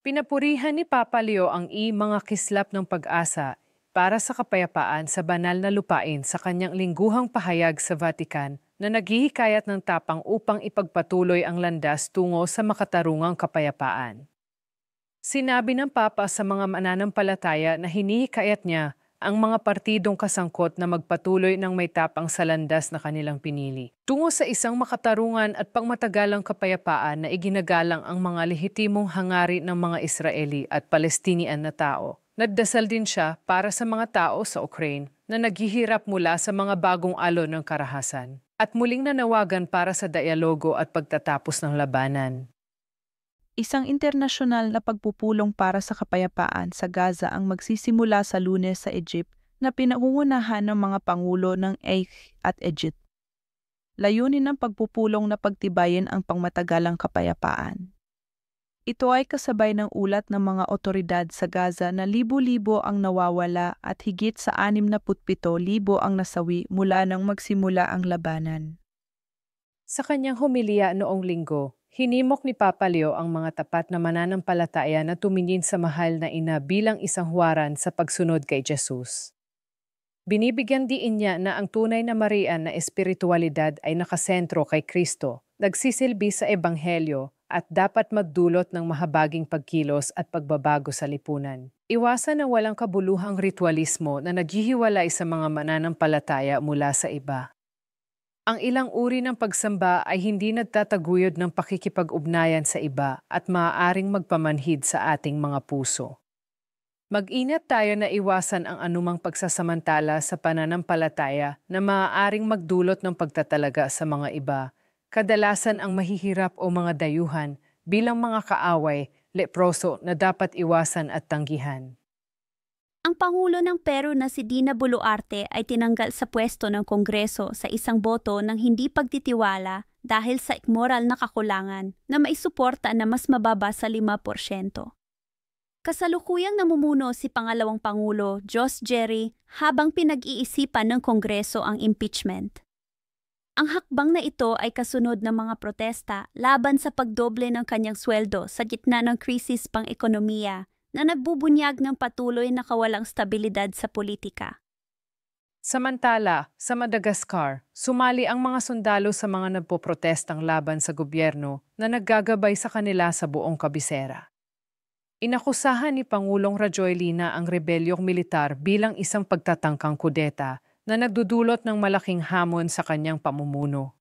Pinapurihan ni Papa Leo ang mga kislap ng pag-asa para sa kapayapaan sa banal na lupain sa kanyang lingguhang pahayag sa Vatican na naghihikayat ng tapang upang ipagpatuloy ang landas tungo sa makatarungang kapayapaan. Sinabi ng Papa sa mga mananampalataya na hinihikayat niya ang mga partidong kasangkot na magpatuloy ng may tapang sa landas na kanilang pinili. Tungo sa isang makatarungan at pangmatagalang kapayapaan na iginagalang ang mga lehitimong hangarin ng mga Israeli at Palestinian na tao. Nagdasal din siya para sa mga tao sa Ukraine na naghihirap mula sa mga bagong alon ng karahasan at muling nanawagan para sa dialogo at pagtatapos ng labanan. Isang internasyonal na pagpupulong para sa kapayapaan sa Gaza ang magsisimula sa Lunes sa Egypt na pinangungunahan ng mga pangulo ng EIC at Egypt. Layunin ng pagpupulong na pagtibayin ang pangmatagalang kapayapaan. Ito ay kasabay ng ulat ng mga otoridad sa Gaza na libo-libo ang nawawala at higit sa 67,000 ang nasawi mula nang magsimula ang labanan. Sa kanyang homilya noong linggo, hinimok ni Papa Leo ang mga tapat na mananampalataya na tumingin sa mahal na ina bilang isang huwaran sa pagsunod kay Jesus. Binibigyan diin niya na ang tunay na Marian na espiritualidad ay nakasentro kay Kristo, nagsisilbi sa Ebanghelyo at dapat magdulot ng mahabaging pagkilos at pagbabago sa lipunan. Iwasan ang walang kabuluhang ritualismo na naghihiwalay sa mga mananampalataya mula sa iba. Ang ilang uri ng pagsamba ay hindi nagtataguyod ng pakikipag-ugnayan sa iba at maaaring magpamanhid sa ating mga puso. Mag-ingat tayo na iwasan ang anumang pagsasamantala sa pananampalataya na maaaring magdulot ng pagtatalaga sa mga iba, kadalasan ang mahihirap o mga dayuhan bilang mga kaaway, leproso na dapat iwasan at tanggihan. Ang Pangulo ng Peru na si Dina Boluarte ay tinanggal sa pwesto ng Kongreso sa isang boto ng hindi pagtitiwala dahil sa moral na kakulangan na maisuporta na mas mababa sa 5%. Kasalukuyang namumuno si Pangalawang Pangulo Jos Jerry habang pinag-iisipan ng Kongreso ang impeachment. Ang hakbang na ito ay kasunod ng mga protesta laban sa pagdoble ng kanyang sweldo sa gitna ng krisis pang-ekonomiya na nagbubunyag ng patuloy na kawalang stabilidad sa politika. Samantala, sa Madagascar, sumali ang mga sundalo sa mga nagpoprotestang laban sa gobyerno na naggagabay sa kanila sa buong kabisera. Inakusahan ni Pangulong Rajoelina ang rebelyong militar bilang isang pagtatangkang kudeta na nagdudulot ng malaking hamon sa kanyang pamumuno.